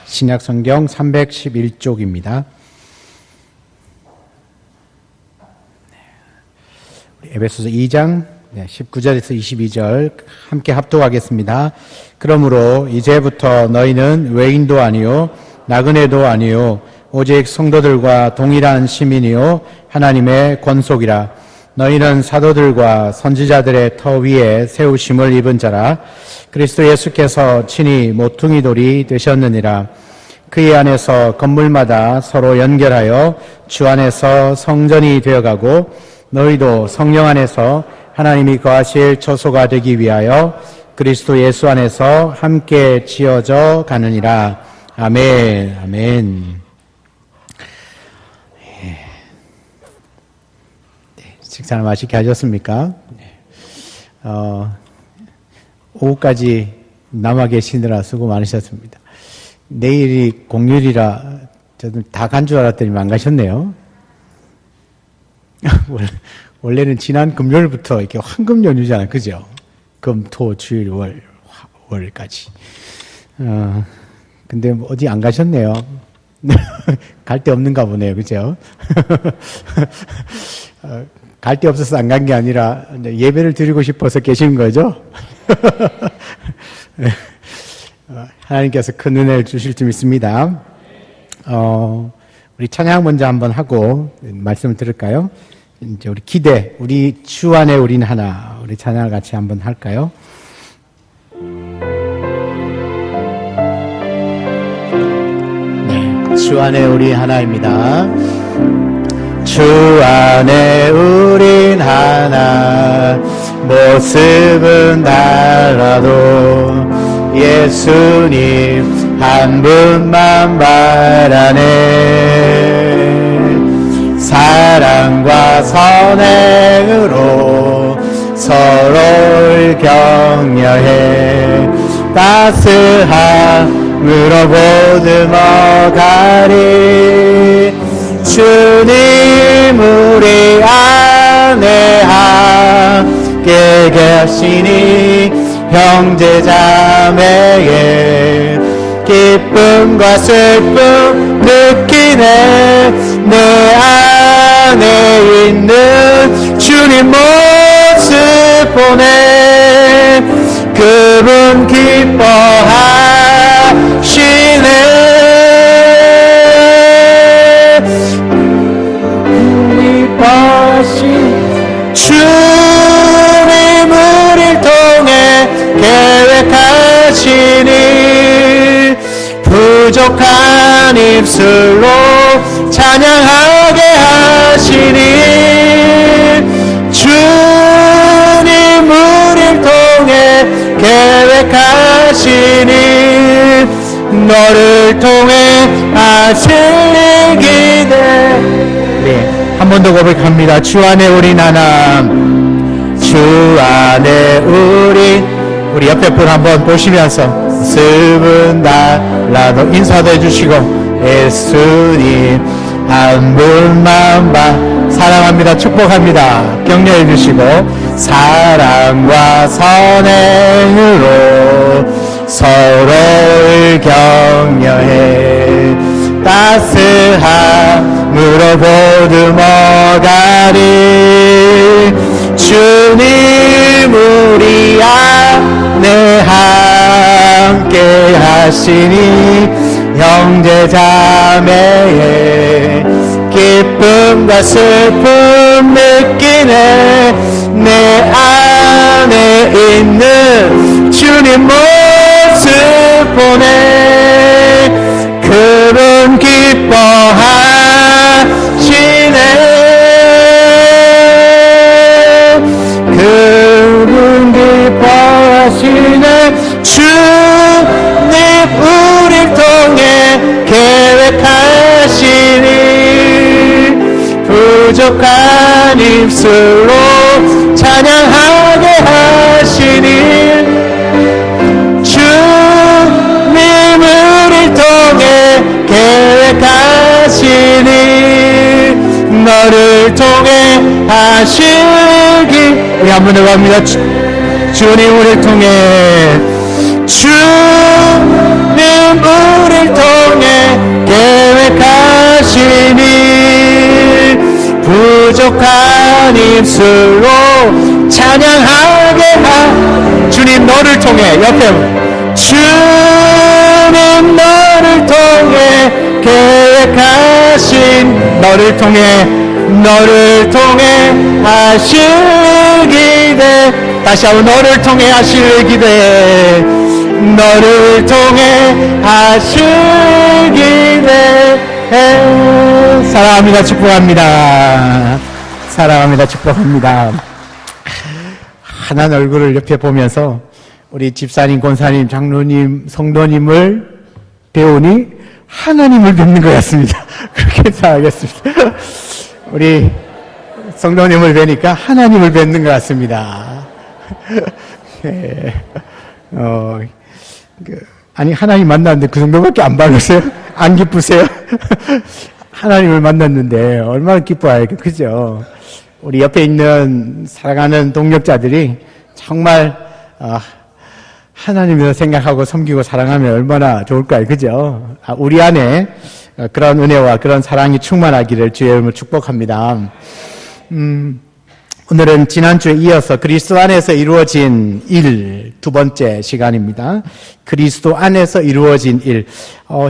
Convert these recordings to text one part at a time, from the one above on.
신약 성경 311쪽입니다. 에베소서 2장 19절에서 22절 함께 합독하겠습니다. 그러므로 이제부터 너희는 외인도 아니요 나그네도 아니요 오직 성도들과 동일한 시민이요 하나님의 권속이라. 너희는 사도들과 선지자들의 터 위에 세우심을 입은 자라. 그리스도 예수께서 친히 모퉁이 돌이 되셨느니라. 그의 안에서 건물마다 서로 연결하여 주 안에서 성전이 되어가고 너희도 성령 안에서 하나님이 거하실 처소가 되기 위하여 그리스도 예수 안에서 함께 지어져 가느니라. 아멘. 아멘. 식사를 맛있게 하셨습니까? 오후까지 남아 계시느라 수고 많으셨습니다. 내일이 공휴일이라 저도 다 간 줄 알았더니 안 가셨네요. 원래는 지난 금요일부터 이렇게 황금 연휴잖아요. 그죠? 금, 토, 주일, 월까지. 근데 뭐 어디 안 가셨네요. 갈 데 없는가 보네요. 그죠? 갈 데 없어서 안 간 게 아니라 예배를 드리고 싶어서 계신 거죠? 하나님께서 큰 은혜를 주실 줄 믿습니다. 우리 찬양 먼저 한번 하고 말씀을 들을까요? 이제 우리 기대, 우리 주 안에 우린 하나, 우리 찬양을 같이 한번 할까요? 네, 주 안에 우리 하나입니다. 주 안에 우린 하나, 모습은 달라도 예수님 한 분만 바라네. 사랑과 선행으로 서로를 격려해 따스함으로 보듬어가리. 주님 우리 안에 함께 계시니 형제자매의 기쁨과 슬픔 느끼네. 내 안에 있는 주님 모습 보내. 그분 기뻐하시네. 주님 우리를 통해 계획하시니 부족한 입술로 찬양하게 하시니. 주님 우리를 통해 계획하시니 너를 통해 하실 일 기대. 네. 한 번 더 고백합니다. 주 안에 우린 하나, 주 안에 우리 옆에 분 한번 보시면서 모습은 달라도 인사도 해주시고 예수님 한 분만 사랑합니다. 축복합니다. 격려해 주시고 사랑과 선행으로 서로를 격려해 따스함으로 보듬어가리. 주님 우리 안에 함께 하시니 형제자매의 기쁨과 슬픔 느끼네. 내 안에 있는 주님 모습 보내. 그분 기뻐하시네. 그분 기뻐하시네. 주님 우리를 통해 계획하시니 부족한 입술로 찬양하게 하시니. 주님 우리를 통해 계획하시니 너를 통해 하시기. 우리 한 번 더 갑니다. 주님 우리를 통해 주님 우리를 통해 입술로 찬양하게 주님 너를 통해 옆에 주님 너를 통해 계획하신 너를 통해 하실 기대 다시 한번 너를 통해 하실 기대 너를 통해 하실 기대 사랑합니다. 축복합니다. 사랑합니다. 축복합니다. 환한 얼굴을 옆에 보면서 우리 집사님, 권사님, 장로님, 성도님을 배우니 하나님을 뵙는 것 같습니다. 그렇게 생각하겠습니다. 우리 성도님을 뵈니까 하나님을 뵙는 것 같습니다. 아니 하나님 만났는데 그 정도밖에 안 바르세요? 안 기쁘세요? 하나님을 만났는데 얼마나 기뻐해요, 그죠? 우리 옆에 있는 살아가는 동력자들이 정말 하나님을 생각하고 섬기고 사랑하면 얼마나 좋을까요, 그죠? 우리 안에 그런 은혜와 그런 사랑이 충만하기를 주의 이름으로 축복합니다. 오늘은 지난주에 이어서 그리스도 안에서 이루어진 일 두 번째 시간입니다. 그리스도 안에서 이루어진 일.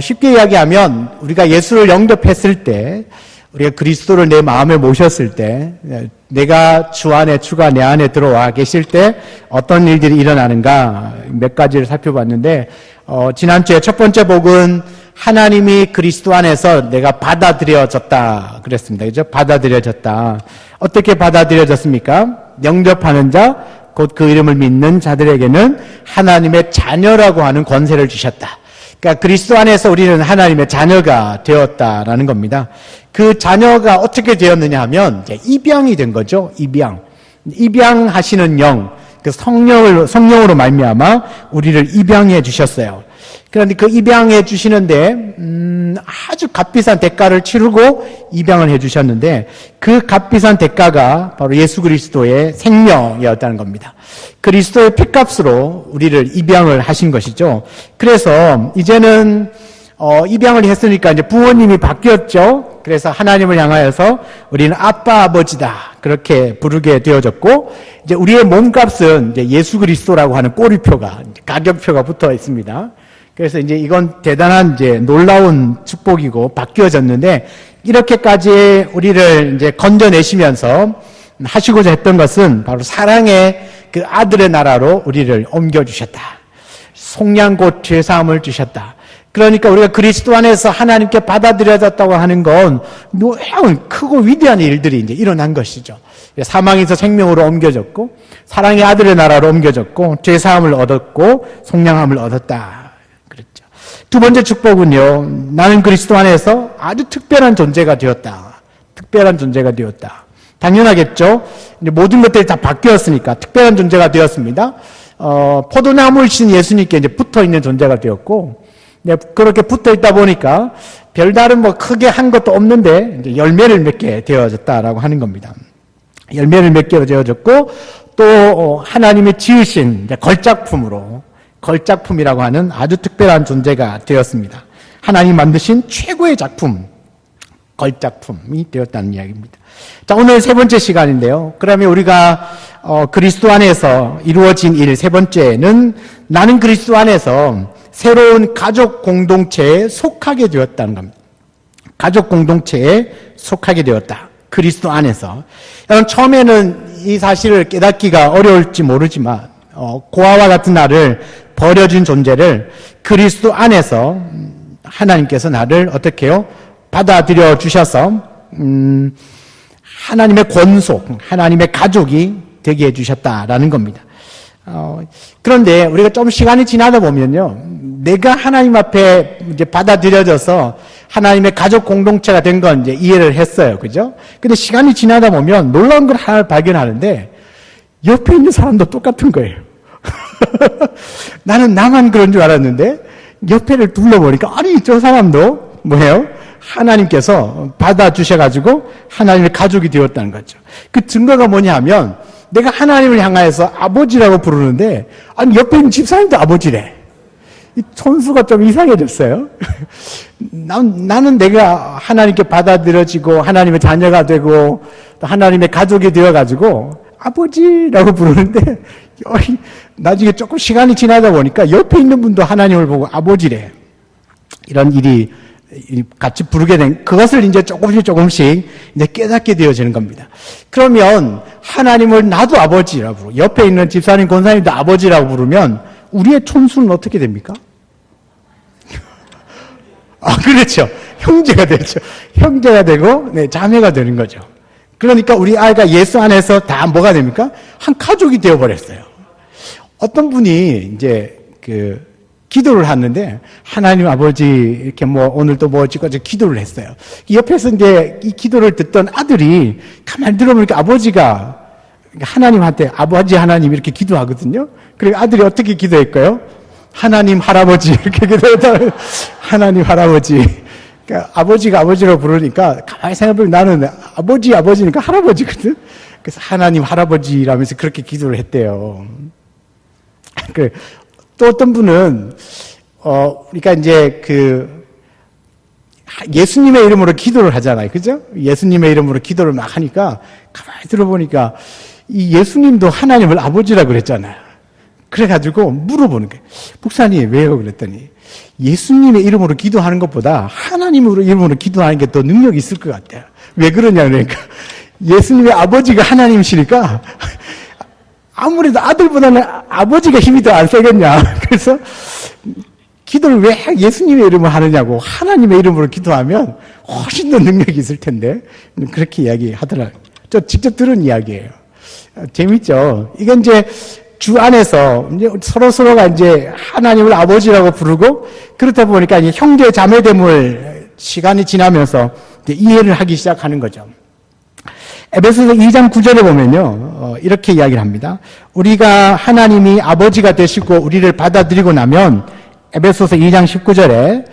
쉽게 이야기하면 우리가 예수를 영접했을 때, 우리가 그리스도를 내 마음에 모셨을 때, 내가 주 안에, 주가 내 안에 들어와 계실 때 어떤 일들이 일어나는가 몇 가지를 살펴봤는데, 지난주에 첫 번째 복은 하나님이 그리스도 안에서 내가 받아들여졌다 그랬습니다. 그죠? 받아들여졌다. 어떻게 받아들여졌습니까? 영접하는 자, 곧 그 이름을 믿는 자들에게는 하나님의 자녀라고 하는 권세를 주셨다. 그러니까 그리스도 안에서 우리는 하나님의 자녀가 되었다라는 겁니다. 그 자녀가 어떻게 되었느냐 하면 이제 입양이 된 거죠. 입양하시는 영, 그 성령으로 말미암아 우리를 입양해 주셨어요. 그런데 그 입양해 주시는데 아주 값비싼 대가를 치르고 입양을 해 주셨는데 그 값비싼 대가가 바로 예수 그리스도의 생명이었다는 겁니다. 그리스도의 피값으로 우리를 입양을 하신 것이죠. 그래서 이제는 입양을 했으니까 이제 부모님이 바뀌었죠. 그래서 하나님을 향하여서 우리는 아빠 아버지다 그렇게 부르게 되어졌고 이제 우리의 몸값은 이제 예수 그리스도라고 하는 꼬리표가 가격표가 붙어 있습니다. 그래서 이제 이건 대단한 이제 놀라운 축복이고 바뀌어졌는데 이렇게까지 우리를 이제 건져내시면서 하시고자 했던 것은 바로 사랑의 그 아들의 나라로 우리를 옮겨주셨다. 속량 곧 죄사함을 주셨다. 그러니까 우리가 그리스도 안에서 하나님께 받아들여졌다고 하는 건 놀라운 크고 위대한 일들이 이제 일어난 것이죠. 사망에서 생명으로 옮겨졌고 사랑의 아들의 나라로 옮겨졌고 죄사함을 얻었고 속량함을 얻었다. 그랬죠. 두 번째 축복은요. 나는 그리스도 안에서 아주 특별한 존재가 되었다. 특별한 존재가 되었다. 당연하겠죠. 이제 모든 것들이 다 바뀌었으니까 특별한 존재가 되었습니다. 포도나무이신 예수님께 이제 붙어 있는 존재가 되었고 그렇게 붙어 있다 보니까 별다른 뭐 크게 한 것도 없는데 이제 열매를 맺게 되어졌다라고 하는 겁니다. 열매를 맺게 되어졌고 또 하나님의 지으신 걸작품이라고 하는 아주 특별한 존재가 되었습니다. 하나님 만드신 최고의 작품, 걸작품이 되었다는 이야기입니다. 자, 오늘 세 번째 시간인데요. 그러면 우리가 그리스도 안에서 이루어진 일 세 번째는 나는 그리스도 안에서 새로운 가족 공동체에 속하게 되었다는 겁니다. 가족 공동체에 속하게 되었다. 그리스도 안에서. 여러분 처음에는 이 사실을 깨닫기가 어려울지 모르지만 고아와 같은 나를 버려진 존재를 그리스도 안에서 하나님께서 나를 어떻게 해요? 받아들여 주셔서 하나님의 권속, 하나님의 가족이 되게 해주셨다라는 겁니다. 그런데 우리가 좀 시간이 지나다 보면요, 내가 하나님 앞에 이제 받아들여져서 하나님의 가족 공동체가 된 건 이제 이해를 했어요, 그죠? 근데 시간이 지나다 보면 놀라운 걸 하나 발견하는데 옆에 있는 사람도 똑같은 거예요. 나는 나만 그런 줄 알았는데 옆에를 둘러보니까 아니 저 사람도 뭐예요? 하나님께서 받아주셔가지고 하나님의 가족이 되었다는 거죠. 그 증거가 뭐냐 하면 내가 하나님을 향하여서 아버지라고 부르는데 아니 옆에 있는 집사님도 아버지래. 이 촌수가 좀 이상해졌어요. 나는 내가 하나님께 받아들여지고 하나님의 자녀가 되고 또 하나님의 가족이 되어가지고 아버지라고 부르는데 나중에 조금 시간이 지나다 보니까 옆에 있는 분도 하나님을 보고 아버지래. 이런 일이 같이 부르게 된 그것을 이제 조금씩 이제 깨닫게 되어지는 겁니다. 그러면 하나님을 나도 아버지라고 부르고 옆에 있는 집사님, 권사님도 아버지라고 부르면 우리의 촌수는 어떻게 됩니까? 그렇죠. 형제가 되죠. 형제가 되고, 네, 자매가 되는 거죠. 그러니까 우리 아이가 예수 안에서 다 뭐가 됩니까? 한 가족이 되어버렸어요. 어떤 분이 이제 기도를 하는데, 하나님 아버지, 이렇게 오늘도 찍어서 기도를 했어요. 옆에서 이제 이 기도를 듣던 아들이 가만히 들어보니까 아버지가 하나님한테 아버지 하나님 이렇게 기도하거든요. 그리고 아들이 어떻게 기도했까요? 하나님 할아버지 이렇게 기도했다. 하나님 할아버지. 그러니까 아버지가 아버지로 부르니까 가만히 생각해보면 나는 아버지니까 할아버지거든. 그래서 하나님 할아버지라면서 그렇게 기도를 했대요. 또 어떤 분은 우리가 이제 예수님의 이름으로 기도를 하잖아요, 그죠? 예수님의 이름으로 기도를 막 하니까 가만히 들어보니까 이 예수님도 하나님을 아버지라고 그랬잖아요. 그래가지고 물어보는 거예요. 목사님 왜요? 그랬더니 예수님의 이름으로 기도하는 것보다 하나님의 이름으로 기도하는 게 더 능력이 있을 것 같아요. 왜 그러냐 그러니까 예수님의 아버지가 하나님이시니까 아무래도 아들보다는 아버지가 힘이 더 안 세겠냐. 그래서 기도를 왜 예수님의 이름으로 하느냐고 하나님의 이름으로 기도하면 훨씬 더 능력이 있을 텐데 그렇게 이야기하더라고요. 저 직접 들은 이야기예요. 재밌죠? 이건 이제 주 안에서 이제 서로가 이제 하나님을 아버지라고 부르고 그렇다 보니까 이제 형제 자매됨을 시간이 지나면서 이제 이해를 하기 시작하는 거죠. 에베소서 2장 9절에 보면요, 이렇게 이야기를 합니다. 우리가 하나님이 아버지가 되시고 우리를 받아들이고 나면 에베소서 2장 19절에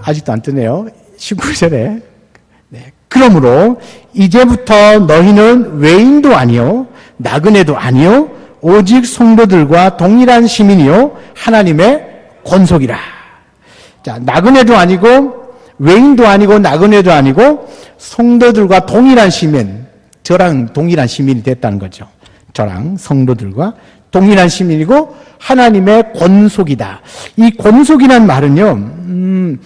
아직도 안 뜨네요. 19절에 네. 그러므로 이제부터 너희는 외인도 아니요 나그네도 아니요 오직 성도들과 동일한 시민이요 하나님의 권속이라. 자, 나그네도 아니고 외인도 아니고 나그네도 아니고 성도들과 동일한 시민, 저랑 동일한 시민이 됐다는 거죠. 저랑 성도들과 동일한 시민이고 하나님의 권속이다. 이 권속이란 말은요,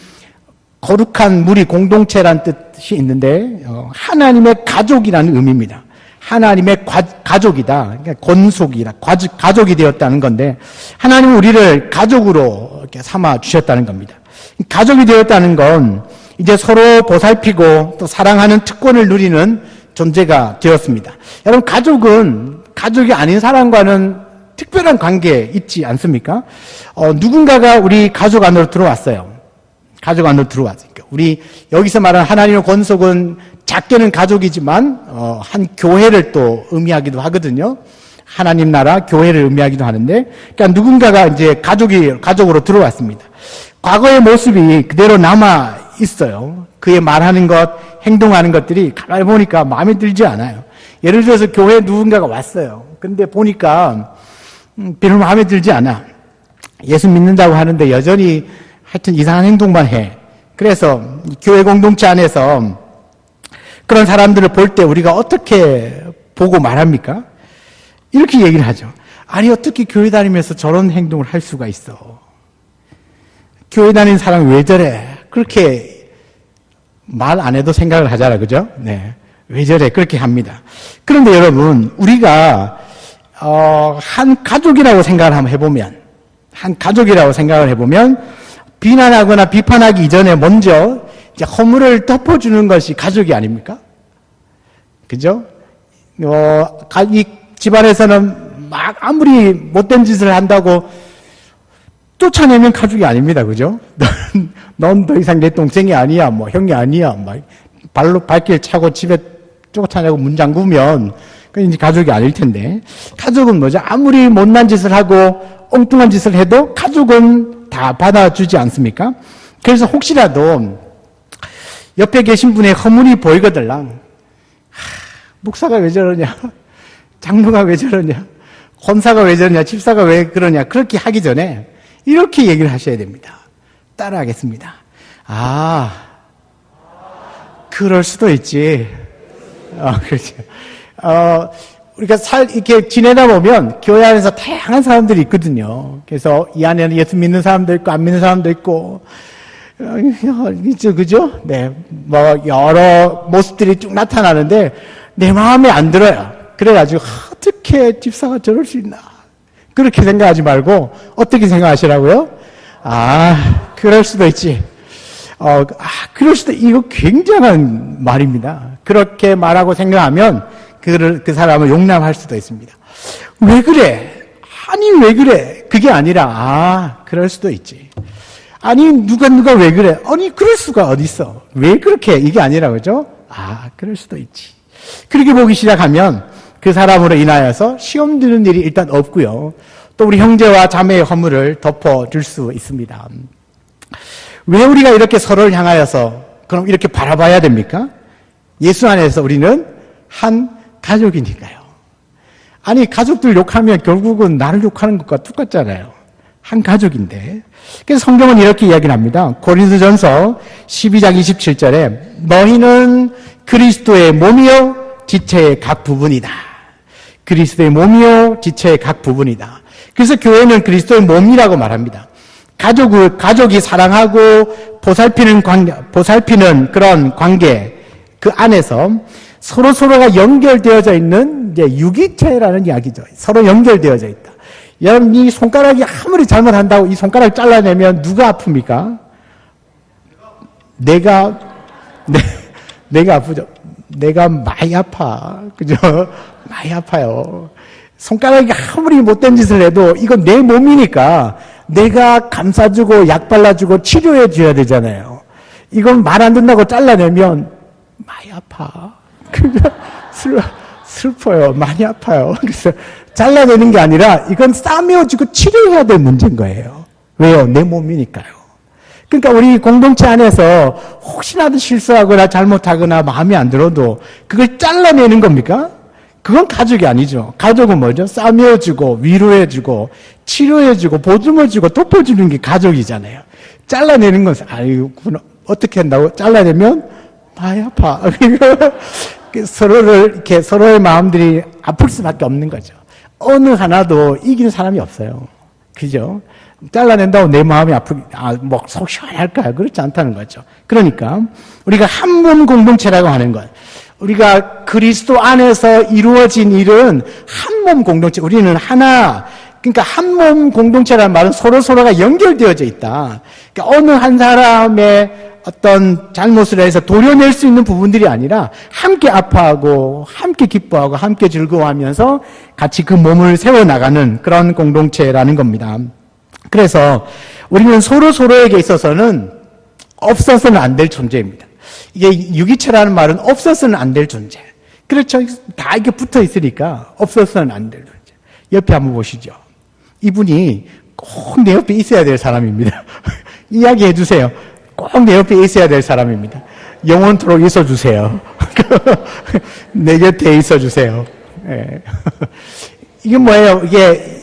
거룩한 무리 공동체란 뜻이 있는데 하나님의 가족이라는 의미입니다. 하나님의 가족이다. 그러니까 권속이다. 가족이 되었다는 건데 하나님은 우리를 가족으로 이렇게 삼아 주셨다는 겁니다. 가족이 되었다는 건 이제 서로 보살피고 또 사랑하는 특권을 누리는 존재가 되었습니다. 여러분 가족은 가족이 아닌 사람과는 특별한 관계 있지 않습니까? 누군가가 우리 가족 안으로 들어왔어요. 가족 안으로 들어왔으니까 우리 여기서 말하는 하나님의 권속은 작게는 가족이지만 한 교회를 또 의미하기도 하거든요. 하나님 나라 교회를 의미하기도 하는데, 그러니까 누군가가 이제 가족으로 들어왔습니다. 과거의 모습이 그대로 남아 있어요. 그의 말하는 것, 행동하는 것들이 가만히 보니까 마음에 들지 않아요. 예를 들어서 교회에 누군가가 왔어요. 근데 보니까 별로 마음에 들지 않아. 예수 믿는다고 하는데 여전히 하여튼 이상한 행동만 해. 그래서 교회 공동체 안에서 그런 사람들을 볼 때 우리가 어떻게 보고 말합니까? 이렇게 얘기를 하죠. 아니 어떻게 교회 다니면서 저런 행동을 할 수가 있어. 교회 다니는 사람이 왜 저래. 그렇게 말 안 해도 생각을 하잖아. 그죠? 네. 왜 저래. 그렇게 합니다. 그런데 여러분 우리가 한 가족이라고 생각을 한번 해보면 비난하거나 비판하기 이전에 먼저 이제 허물을 덮어주는 것이 가족이 아닙니까? 그죠? 이 집안에서는 막 아무리 못된 짓을 한다고 쫓아내면 가족이 아닙니다. 그죠? 넌 더 이상 내 동생이 아니야, 형이 아니야, 발길 차고 집에 쫓아내고 문 잠그면 그건 이제 가족이 아닐 텐데. 가족은 뭐죠? 아무리 못난 짓을 하고 엉뚱한 짓을 해도 가족은 다 받아주지 않습니까? 그래서 혹시라도 옆에 계신 분의 허물이 보이거들랑 목사가 왜 저러냐, 장로가 왜 저러냐, 권사가 왜 저러냐, 집사가 왜 그러냐, 그렇게 하기 전에 이렇게 얘기를 하셔야 됩니다. 따라하겠습니다. 그럴 수도 있지. 그렇죠. 우리가 이렇게 지내다 보면 교회 안에서 다양한 사람들이 있거든요. 그래서 이 안에는 예수 믿는 사람도 있고, 안 믿는 사람도 있고, 그죠? 네. 여러 모습들이 쭉 나타나는데, 내 마음에 안 들어요. 그래가지고, 어떻게 집사가 저럴 수 있나. 그렇게 생각하지 말고, 어떻게 생각하시라고요? 그럴 수도 있지. 그럴 수도, 이거 굉장한 말입니다. 그렇게 말하고 생각하면, 그 사람을 용납할 수도 있습니다. 왜 그래? 아니, 왜 그래? 그게 아니라, 그럴 수도 있지. 아니, 누가 왜 그래? 아니, 그럴 수가 어딨어? 왜 그렇게? 이게 아니라, 그죠? 그럴 수도 있지. 그렇게 보기 시작하면 그 사람으로 인하여서 시험 드는 일이 일단 없고요. 또 우리 형제와 자매의 허물을 덮어줄 수 있습니다. 왜 우리가 이렇게 서로를 향하여서 그럼 이렇게 바라봐야 됩니까? 예수 안에서 우리는 한 가족이니까요. 아니, 가족들 욕하면 결국은 나를 욕하는 것과 똑같잖아요. 한 가족인데. 그래서 성경은 이렇게 이야기를 합니다. 고린도전서 12장 27절에 너희는 그리스도의 몸이요 지체의 각 부분이다. 그리스도의 몸이요 지체의 각 부분이다. 그래서 교회는 그리스도의 몸이라고 말합니다. 가족이 사랑하고 보살피는 그런 관계 그 안에서 서로가 연결되어져 있는 이제 유기체라는 이야기죠. 서로 연결되어져 있다. 여러분, 이 손가락이 아무리 잘못한다고 이 손가락 잘라내면 누가 아픕니까? 내가 아프죠. 내가 많이 아파. 그죠? 많이 아파요. 손가락이 아무리 못된 짓을 해도 이건 내 몸이니까 내가 감싸주고 약 발라주고 치료해줘야 되잖아요. 이건 말 안 듣는다고 잘라내면 많이 아파. 슬퍼요. 많이 아파요. 그래서 잘라내는 게 아니라 이건 싸매어주고 치료해야 될 문제인 거예요. 왜요? 내 몸이니까요. 그러니까 우리 공동체 안에서 혹시라도 실수하거나 잘못하거나 마음에 안 들어도 그걸 잘라내는 겁니까? 그건 가족이 아니죠. 가족은 뭐죠? 싸매어주고 위로해주고 치료해주고 보듬어주고 덮어주는 게 가족이잖아요. 잘라내는 것은 어떻게 한다고? 잘라내면 많이 아파. 서로의 마음들이 아플 수밖에 없는 거죠. 어느 하나도 이기는 사람이 없어요. 그죠? 잘라낸다고 내 마음이 속 시원할까요? 그렇지 않다는 거죠. 그러니까, 우리가 한 몸 공동체라고 하는 것. 우리가 그리스도 안에서 이루어진 일은 한 몸 공동체. 우리는 하나. 그러니까 한 몸 공동체라는 말은 서로가 연결되어져 있다. 그러니까 어느 한 사람의 어떤 잘못을 해서 도려낼 수 있는 부분들이 아니라 함께 아파하고 함께 기뻐하고 함께 즐거워하면서 같이 그 몸을 세워나가는 그런 공동체라는 겁니다. 그래서 우리는 서로에게 있어서는 없어서는 안 될 존재입니다. 이게 유기체라는 말은 없어서는 안 될 존재. 그렇죠. 다 이렇게 붙어 있으니까 없어서는 안 될 존재. 옆에 한번 보시죠. 이분이 꼭 내 옆에 있어야 될 사람입니다. 이야기해 주세요. 꼭 내 옆에 있어야 될 사람입니다. 영원토록 있어주세요. 내 곁에 있어주세요. 네. 이게 뭐예요? 이게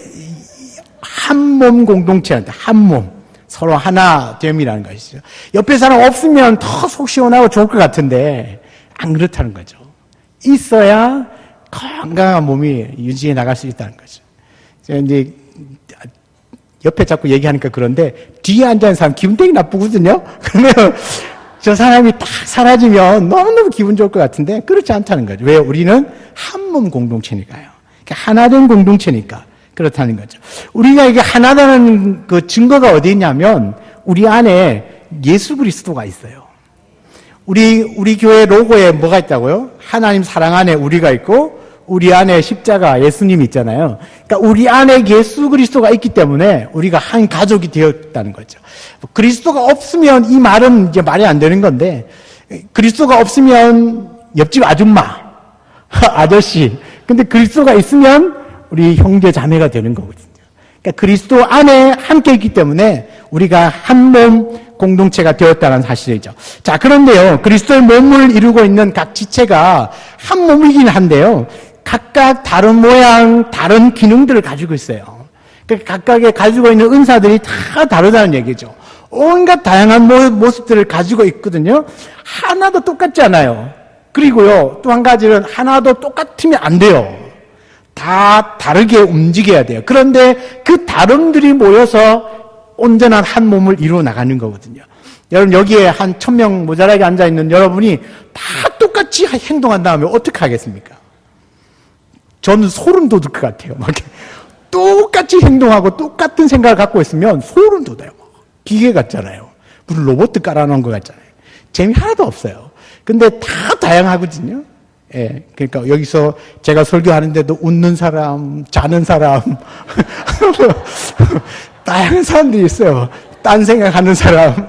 한 몸 공동체한테 한 몸. 서로 하나 됨이라는 것이죠. 옆에 사람 없으면 더 속 시원하고 좋을 것 같은데 안 그렇다는 거죠. 있어야 건강한 몸이 유지해 나갈 수 있다는 거죠. 이제 옆에 자꾸 얘기하니까 그런데 뒤에 앉아있는 사람 기분 되게 나쁘거든요. 그러면 저 사람이 딱 사라지면 너무너무 기분 좋을 것 같은데 그렇지 않다는 거죠. 왜? 우리는 한 몸 공동체니까요. 그러니까 하나된 공동체니까 그렇다는 거죠. 우리가 이게 하나라는 그 증거가 어디 있냐면 우리 안에 예수 그리스도가 있어요. 우리 교회 로고에 뭐가 있다고요? 하나님 사랑 안에 우리가 있고 우리 안에 십자가 예수님이 있잖아요. 그러니까 우리 안에 예수 그리스도가 있기 때문에 우리가 한 가족이 되었다는 거죠. 그리스도가 없으면 이 말은 이제 말이 안 되는 건데 그리스도가 없으면 옆집 아줌마, 아저씨. 근데 그리스도가 있으면 우리 형제 자매가 되는 거거든요. 그러니까 그리스도 안에 함께 있기 때문에 우리가 한 몸 공동체가 되었다는 사실이죠. 자, 그런데요. 그리스도의 몸을 이루고 있는 각 지체가 한 몸이긴 한데요. 각각 다른 모양, 다른 기능들을 가지고 있어요. 그러니까 각각의 가지고 있는 은사들이 다 다르다는 얘기죠. 온갖 다양한 모습들을 가지고 있거든요. 하나도 똑같지 않아요. 그리고요, 또 한 가지는 하나도 똑같으면 안 돼요. 다 다르게 움직여야 돼요. 그런데 그 다름들이 모여서 온전한 한 몸을 이루어 나가는 거거든요. 여러분, 여기에 한 1000명 모자라게 앉아있는 여러분이 다 똑같이 행동한다면 어떻게 하겠습니까? 저는 소름 돋을 것 같아요. 막 똑같이 행동하고 똑같은 생각을 갖고 있으면 소름 돋아요. 기계 같잖아요. 무슨 로봇 깔아놓은 것 같잖아요. 재미 하나도 없어요. 근데 다 다양하거든요. 예, 그러니까 여기서 제가 설교하는데도 웃는 사람, 자는 사람, 다양한 사람들이 있어요. 딴 생각하는 사람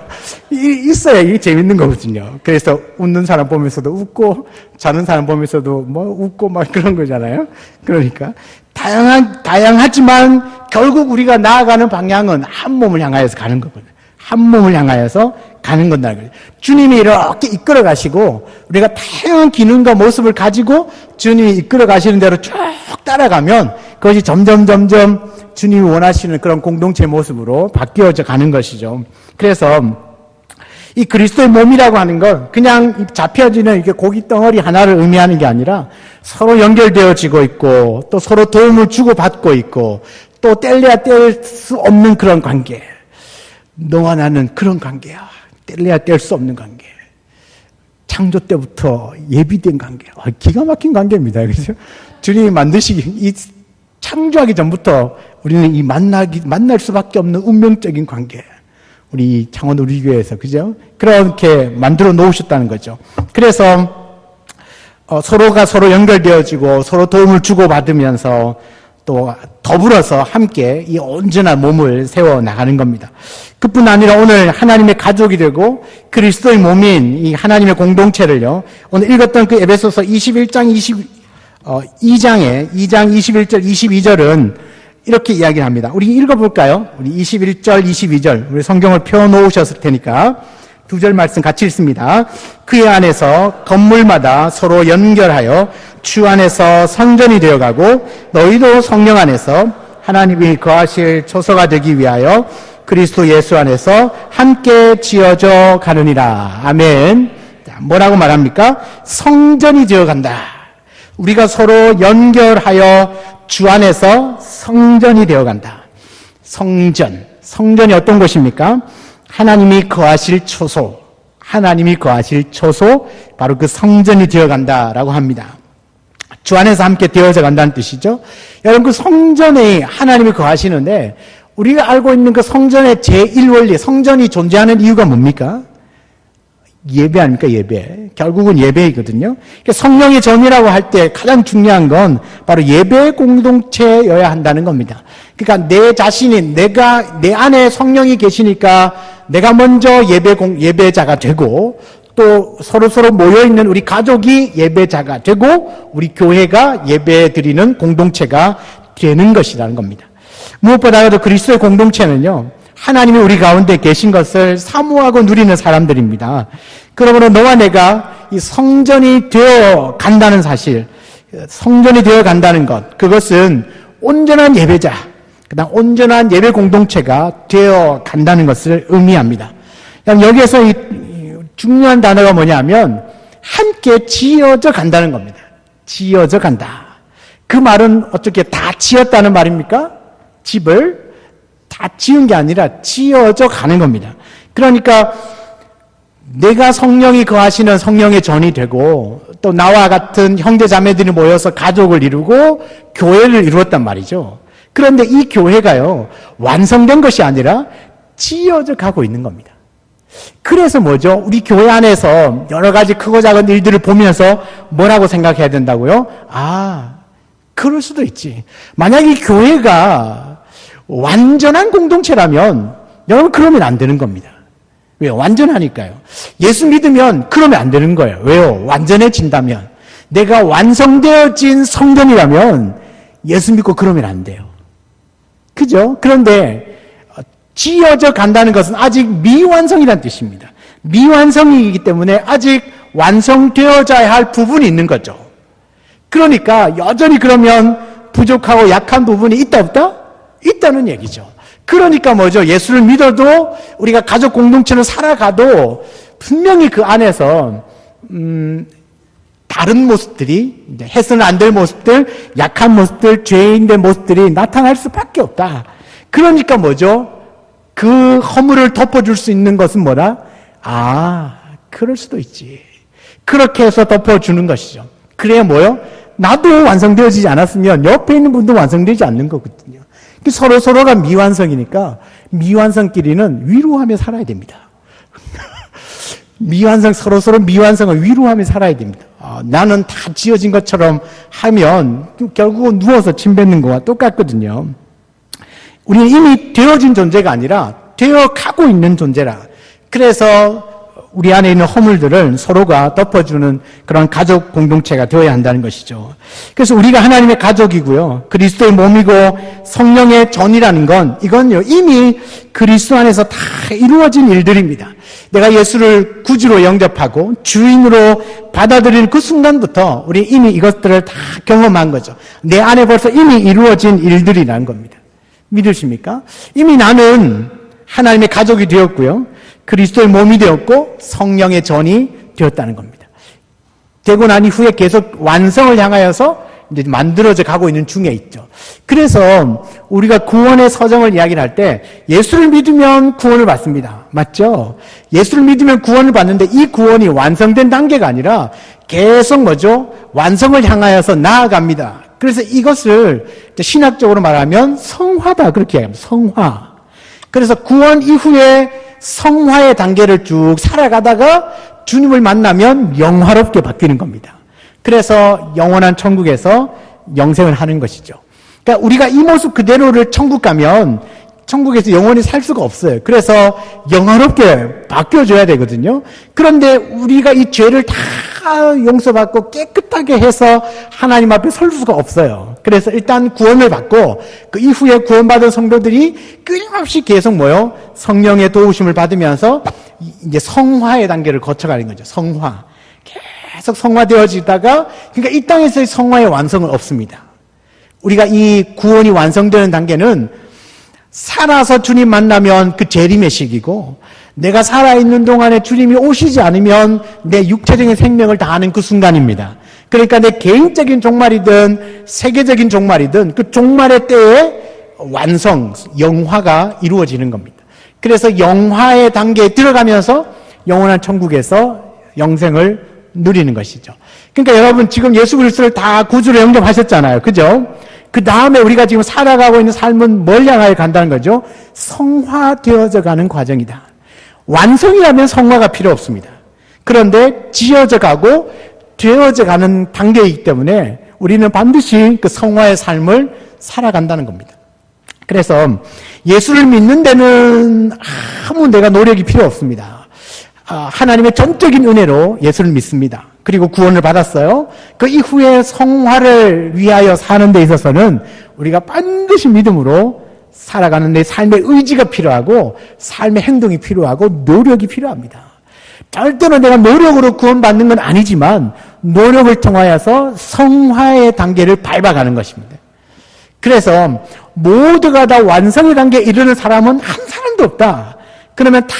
있어야 이게 재밌는 거거든요. 그래서 웃는 사람 보면서도 웃고 자는 사람 보면서도 뭐 웃고 막 그런 거잖아요. 그러니까 다양하지만 결국 우리가 나아가는 방향은 한 몸을 향하여서 가는 거거든요. 한 몸을 향하여서 가는 건다는 거예요. 주님이 이렇게 이끌어 가시고 우리가 다양한 기능과 모습을 가지고 주님이 이끌어 가시는 대로 쭉 따라가면 그것이 점점 주님이 원하시는 그런 공동체 모습으로 바뀌어져 가는 것이죠. 그래서 이 그리스도의 몸이라고 하는 건 그냥 잡혀지는 이렇게 고기 덩어리 하나를 의미하는 게 아니라 서로 연결되어지고 있고 또 서로 도움을 주고받고 있고 또 뗄래야 뗄 수 없는 그런 관계. 너와 나는 그런 관계야. 뗄래야 뗄 수 없는 관계. 창조 때부터 예비된 관계. 기가 막힌 관계입니다. 그죠? 주님이 이 창조하기 전부터 우리는 이 만날 수밖에 없는 운명적인 관계. 우리 창원 우리 교회에서, 그죠? 그렇게 만들어 놓으셨다는 거죠. 그래서, 서로가 서로 연결되어지고 서로 도움을 주고받으면서 또 더불어서 함께 이 온전한 몸을 세워 나가는 겁니다. 그뿐 아니라 오늘 하나님의 가족이 되고 그리스도의 몸인 이 하나님의 공동체를요, 오늘 읽었던 그 에베소서 2장 21절, 22절은 이렇게 이야기를 합니다. 우리 읽어볼까요? 우리 21절, 22절. 우리 성경을 펴놓으셨을 테니까 두 절 말씀 같이 읽습니다. 그의 안에서 건물마다 서로 연결하여 주 안에서 성전이 되어가고 너희도 성령 안에서 하나님이 거하실 초소가 되기 위하여 그리스도 예수 안에서 함께 지어져 가느니라. 아멘. 뭐라고 말합니까? 성전이 되어간다. 우리가 서로 연결하여 주 안에서 성전이 되어간다. 성전이 어떤 곳입니까? 하나님이 거하실 초소, 바로 그 성전이 되어간다라고 합니다. 주 안에서 함께 되어져 간다는 뜻이죠. 여러분, 그 성전에 하나님이 거하시는데 우리가 알고 있는 그 성전의 제1원리, 성전이 존재하는 이유가 뭡니까? 예배 아닙니까? 예배. 결국은 예배이거든요. 성령의 전이라고 할 때 가장 중요한 건 바로 예배 공동체여야 한다는 겁니다. 그러니까 내 자신이, 내 안에 성령이 계시니까 내가 먼저 예배자가 되고 또 서로 모여있는 우리 가족이 예배자가 되고 우리 교회가 예배 드리는 공동체가 되는 것이라는 겁니다. 무엇보다도 그리스도의 공동체는요, 하나님이 우리 가운데 계신 것을 사모하고 누리는 사람들입니다. 그러므로 너와 내가 이 성전이 되어 간다는 사실, 성전이 되어 간다는 것, 그것은 온전한 예배자, 그다음 온전한 예배 공동체가 되어 간다는 것을 의미합니다. 여기에서 이 중요한 단어가 뭐냐면 함께 지어져 간다는 겁니다. 지어져 간다. 그 말은 어떻게 다 지었다는 말입니까? 집을 다 지은 게 아니라 지어져 가는 겁니다. 그러니까 내가 성령이 거하시는 성령의 전이 되고 또 나와 같은 형제 자매들이 모여서 가족을 이루고 교회를 이루었단 말이죠. 그런데 이 교회가요, 완성된 것이 아니라 지어져 가고 있는 겁니다. 그래서 뭐죠? 우리 교회 안에서 여러 가지 크고 작은 일들을 보면서 뭐라고 생각해야 된다고요? 그럴 수도 있지. 만약에 이 교회가 완전한 공동체라면 여러분 그러면 안 되는 겁니다. 왜요? 완전하니까요. 예수 믿으면 그러면 안 되는 거예요. 왜요? 완전해진다면. 내가 완성되어진 성전이라면 예수 믿고 그러면 안 돼요. 그죠? 그런데 지어져 간다는 것은 아직 미완성이라는 뜻입니다. 미완성이기 때문에 아직 완성되어져야 할 부분이 있는 거죠. 그러니까 여전히 그러면 부족하고 약한 부분이 있다 없다? 있다는 얘기죠. 그러니까 뭐죠? 예수를 믿어도 우리가 가족 공동체를 살아가도 분명히 그 안에서 다른 모습들이, 이제 해서는 안 될 모습들, 약한 모습들, 죄인된 모습들이 나타날 수밖에 없다. 그러니까 뭐죠? 그 허물을 덮어줄 수 있는 것은 뭐라? 그럴 수도 있지. 그렇게 해서 덮어주는 것이죠. 그래야 뭐요? 나도 완성되어지지 않았으면 옆에 있는 분도 완성되지 않는 거거든요. 서로가 미완성이니까 미완성끼리는 위로하며 살아야 됩니다. 서로 미완성을 위로하며 살아야 됩니다. 나는 다 지어진 것처럼 하면 결국은 누워서 침 뱉는 거와 똑같거든요. 우리는 이미 되어진 존재가 아니라 되어가고 있는 존재라. 그래서 우리 안에 있는 허물들을 서로가 덮어주는 그런 가족 공동체가 되어야 한다는 것이죠. 그래서 우리가 하나님의 가족이고요. 그리스도의 몸이고 성령의 전이라는 건 이건요 이미 그리스도 안에서 다 이루어진 일들입니다. 내가 예수를 구주로 영접하고 주인으로 받아들이는 그 순간부터 우리 이미 이것들을 다 경험한 거죠. 내 안에 벌써 이미 이루어진 일들이라는 겁니다. 믿으십니까? 이미 나는 하나님의 가족이 되었고요. 그리스도의 몸이 되었고 성령의 전이 되었다는 겁니다. 되고 난 이후에 계속 완성을 향하여서 이제 만들어져 가고 있는 중에 있죠. 그래서 우리가 구원의 서정을 이야기를 할 때 예수를 믿으면 구원을 받습니다. 맞죠? 예수를 믿으면 구원을 받는데 이 구원이 완성된 단계가 아니라 계속 뭐죠? 완성을 향하여서 나아갑니다. 그래서 이것을 신학적으로 말하면 성화다 그렇게 이야기합니다. 성화. 그래서 구원 이후에 성화의 단계를 쭉 살아가다가 주님을 만나면 영화롭게 바뀌는 겁니다. 그래서 영원한 천국에서 영생을 하는 것이죠. 그러니까 우리가 이 모습 그대로를 천국 가면 천국에서 영원히 살 수가 없어요. 그래서 영화롭게 바뀌어줘야 되거든요. 그런데 우리가 이 죄를 다 용서받고 깨끗하게 해서 하나님 앞에 설 수가 없어요. 그래서 일단 구원을 받고 그 이후에 구원받은 성도들이 끊임없이 계속 뭐요? 성령의 도우심을 받으면서 이제 성화의 단계를 거쳐가는 거죠. 성화. 계속 성화되어지다가 그러니까 이 땅에서의 성화의 완성은 없습니다. 우리가 이 구원이 완성되는 단계는 살아서 주님 만나면 그 재림의 시기고 내가 살아있는 동안에 주님이 오시지 않으면 내 육체적인 생명을 다하는 그 순간입니다. 그러니까 내 개인적인 종말이든 세계적인 종말이든 그 종말의 때에 완성, 영화가 이루어지는 겁니다. 그래서 영화의 단계에 들어가면서 영원한 천국에서 영생을 누리는 것이죠. 그러니까 여러분 지금 예수 그리스도를 다 구주로 영접하셨잖아요. 그죠? 그 다음에 우리가 지금 살아가고 있는 삶은 뭘 향하여 간다는 거죠? 성화되어져 가는 과정이다. 완성이라면 성화가 필요 없습니다. 그런데 지어져 가고 되어져 가는 단계이기 때문에 우리는 반드시 그 성화의 삶을 살아간다는 겁니다. 그래서 예수를 믿는 데는 아무 내가 노력이 필요 없습니다. 하나님의 전적인 은혜로 예수를 믿습니다. 그리고 구원을 받았어요. 그 이후에 성화를 위하여 사는 데 있어서는 우리가 반드시 믿음으로 살아가는 데 삶의 의지가 필요하고 삶의 행동이 필요하고 노력이 필요합니다. 절대로 내가 노력으로 구원받는 건 아니지만 노력을 통하여서 성화의 단계를 밟아가는 것입니다. 그래서 모두가 다 완성의 단계에 이르는 사람은 한 사람도 없다. 그러면 다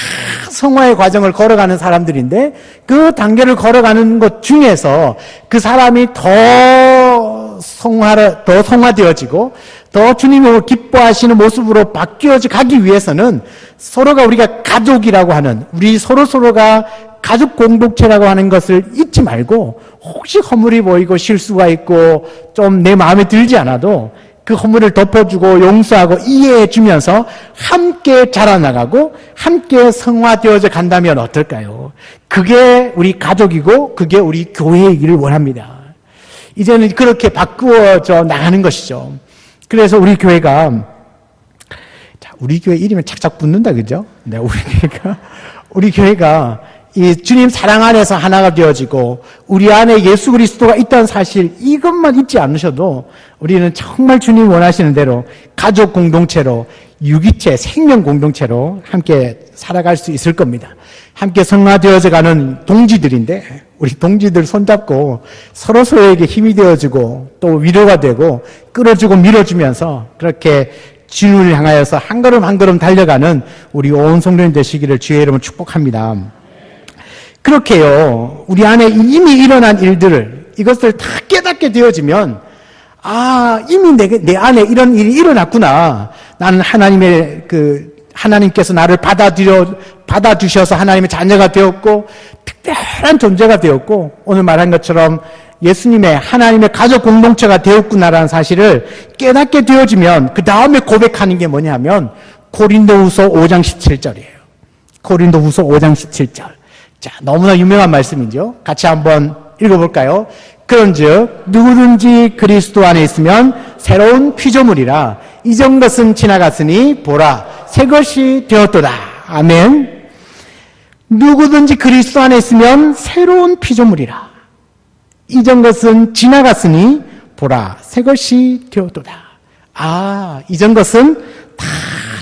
성화의 과정을 걸어가는 사람들인데 그 단계를 걸어가는 것 중에서 그 사람이 더 성화되어지고 더 주님을 기뻐하시는 모습으로 바뀌어져 가기 위해서는 서로가 우리가 가족이라고 하는 우리 서로가 가족 공동체라고 하는 것을 잊지 말고 혹시 허물이 보이고 실수가 있고 좀 내 마음에 들지 않아도 그 허물을 덮어주고 용서하고 이해해주면서 함께 자라나가고 함께 성화되어져 간다면 어떨까요? 그게 우리 가족이고 그게 우리 교회이기를 원합니다. 이제는 그렇게 바꾸어져 나가는 것이죠. 그래서 우리 교회가 우리 교회 이름에 착착 붙는다 그죠? 네, 우리 교회가 이 주님 사랑 안에서 하나가 되어지고 우리 안에 예수 그리스도가 있다는 사실 이것만 잊지 않으셔도 우리는 정말 주님 원하시는 대로 가족 공동체로 유기체 생명 공동체로 함께 살아갈 수 있을 겁니다. 함께 성화되어져 가는 동지들인데 우리 동지들 손잡고 서로에게 힘이 되어주고 또 위로가 되고 끌어주고 밀어주면서 그렇게 주님을 향하여서 한 걸음 한 걸음 달려가는 우리 온 성도님 되시기를 주의 이름으로 축복합니다. 그렇게요, 우리 안에 이미 일어난 일들을 이것을 다 깨닫게 되어지면, 이미 내 안에 이런 일이 일어났구나. 나는 하나님께서 나를 받아주셔서 하나님의 자녀가 되었고, 특별한 존재가 되었고, 오늘 말한 것처럼 예수님의 하나님의 가족 공동체가 되었구나라는 사실을 깨닫게 되어지면, 그 다음에 고백하는 게 뭐냐면, 고린도후서 5장 17절이에요. 고린도후서 5장 17절. 자, 너무나 유명한 말씀이죠. 같이 한번 읽어볼까요? 그런즉 누구든지 그리스도 안에 있으면 새로운 피조물이라 이전 것은 지나갔으니 보라 새 것이 되었도다. 아멘. 누구든지 그리스도 안에 있으면 새로운 피조물이라 이전 것은 지나갔으니 보라 새 것이 되었도다. 이전 것은 다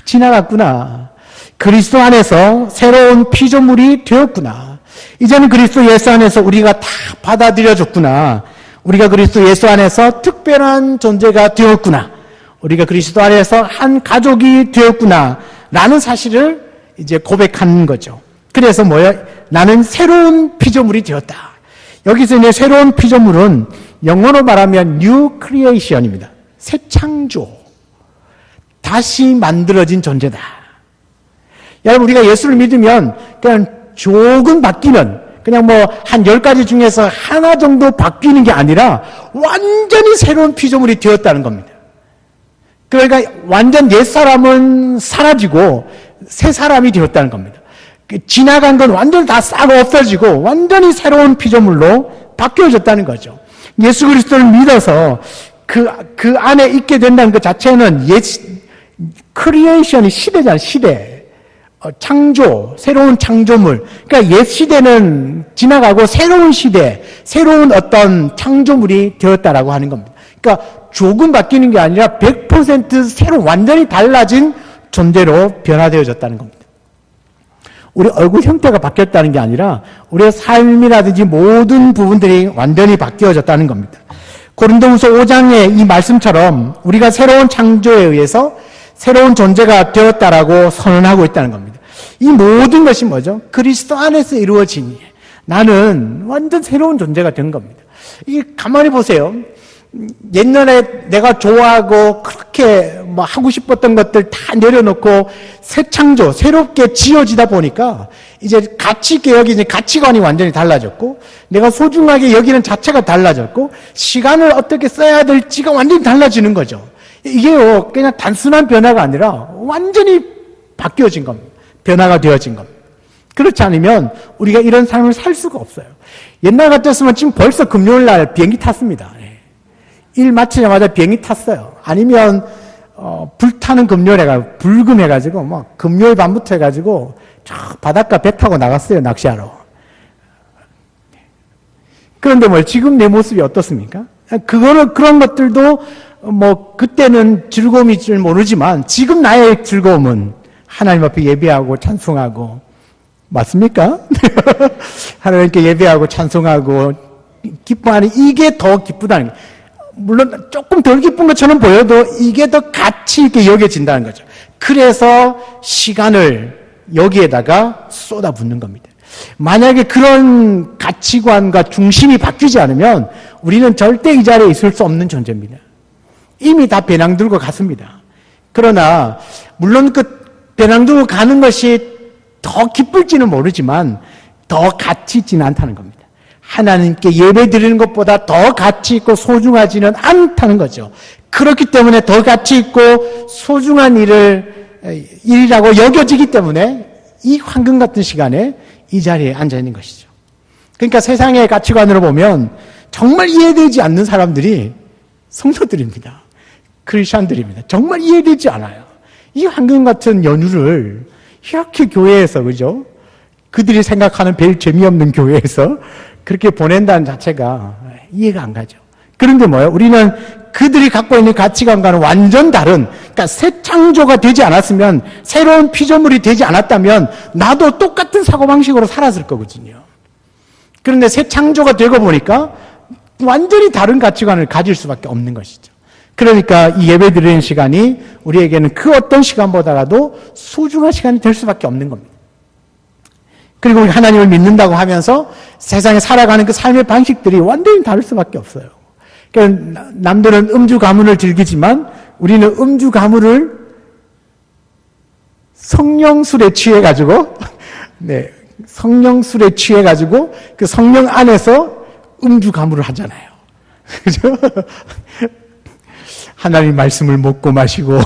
지나갔구나. 그리스도 안에서 새로운 피조물이 되었구나. 이제는 그리스도 예수 안에서 우리가 다 받아들여졌구나. 우리가 그리스도 예수 안에서 특별한 존재가 되었구나. 우리가 그리스도 안에서 한 가족이 되었구나. 라는 사실을 이제 고백하는 거죠. 그래서 나는 새로운 피조물이 되었다. 여기서 이제 새로운 피조물은 영어로 말하면 new creation입니다. 새 창조. 다시 만들어진 존재다. 여러분, 우리가 예수를 믿으면 그냥 조금 바뀌는, 그냥 한 10가지 중에서 하나 정도 바뀌는 게 아니라 완전히 새로운 피조물이 되었다는 겁니다. 그러니까 완전 옛사람은 사라지고 새 사람이 되었다는 겁니다. 지나간 건 완전히 다 싹 없어지고 완전히 새로운 피조물로 바뀌어졌다는 거죠. 예수 그리스도를 믿어서 그 안에 있게 된다는 것 자체는 크리에이션이 시대잖아요, 시대. 창조, 새로운 창조물. 그러니까 옛 시대는 지나가고 새로운 시대, 새로운 어떤 창조물이 되었다라고 하는 겁니다. 그러니까 조금 바뀌는 게 아니라 100% 새로 완전히 달라진 존재로 변화되어졌다는 겁니다. 우리 얼굴 형태가 바뀌었다는 게 아니라 우리의 삶이라든지 모든 부분들이 완전히 바뀌어졌다는 겁니다. 고린도후서 5장의 이 말씀처럼 우리가 새로운 창조에 의해서 새로운 존재가 되었다라고 선언하고 있다는 겁니다. 이 모든 것이 뭐죠? 그리스도 안에서 이루어지니 나는 완전 새로운 존재가 된 겁니다. 이 가만히 보세요. 옛날에 내가 좋아하고 그렇게 하고 싶었던 것들 다 내려놓고 새 창조, 새롭게 지어지다 보니까 이제 가치 있게 여기는 가치관이 완전히 달라졌고 내가 소중하게 여기는 자체가 달라졌고 시간을 어떻게 써야 될지가 완전히 달라지는 거죠. 이게요, 그냥 단순한 변화가 아니라 완전히 바뀌어진 겁니다. 변화가 되어진 겁니다. 그렇지 않으면 우리가 이런 삶을 살 수가 없어요. 옛날 같았으면 지금 벌써 금요일 날 비행기 탔습니다. 일 마치자마자 비행기 탔어요. 아니면 불타는 금요일에 불금해가지고 금요일 밤부터 해가지고 저 바닷가 배 타고 나갔어요, 낚시하러. 그런데 지금 내 모습이 어떻습니까? 그런 것들도 그때는 즐거움일 줄 모르지만 지금 나의 즐거움은 하나님 앞에 예배하고 찬송하고, 맞습니까? 하나님께 예배하고 찬송하고 기뻐하는 이게 더 기쁘다는 거예요. 물론 조금 덜 기쁜 것처럼 보여도 이게 더 가치 있게 여겨진다는 거죠. 그래서 시간을 여기에다가 쏟아붓는 겁니다. 만약에 그런 가치관과 중심이 바뀌지 않으면 우리는 절대 이 자리에 있을 수 없는 존재입니다. 이미 다 배낭 들고 갔습니다. 그러나 물론 그 배낭 들고 가는 것이 더 기쁠지는 모르지만 더 가치 있지는 않다는 겁니다. 하나님께 예배 드리는 것보다 더 가치 있고 소중하지는 않다는 거죠. 그렇기 때문에 더 가치 있고 소중한 일이라고 여겨지기 때문에 이 황금 같은 시간에 이 자리에 앉아 있는 것이죠. 그러니까 세상의 가치관으로 보면 정말 이해되지 않는 사람들이 성도들입니다. 크리스천들입니다. 정말 이해되지 않아요. 이 황금 같은 연휴를 이렇게 교회에서, 그죠? 그들이 생각하는 제일 재미없는 교회에서 그렇게 보낸다는 자체가 이해가 안 가죠. 그런데 우리는 그들이 갖고 있는 가치관과는 완전 다른, 그러니까 새 창조가 되지 않았으면, 새로운 피조물이 되지 않았다면 나도 똑같은 사고방식으로 살았을 거거든요. 그런데 새 창조가 되고 보니까 완전히 다른 가치관을 가질 수밖에 없는 것이죠. 그러니까 이 예배 드리는 시간이 우리에게는 그 어떤 시간보다라도 소중한 시간이 될 수밖에 없는 겁니다. 그리고 우리 하나님을 믿는다고 하면서 세상에 살아가는 그 삶의 방식들이 완전히 다를 수밖에 없어요. 그러니까 남들은 음주 가문을 즐기지만 우리는 음주 가문을 성령술에 취해가지고, 네, 성령술에 취해가지고 그 성령 안에서 음주 가문을 하잖아요. 그죠? 하나님 말씀을 먹고 마시고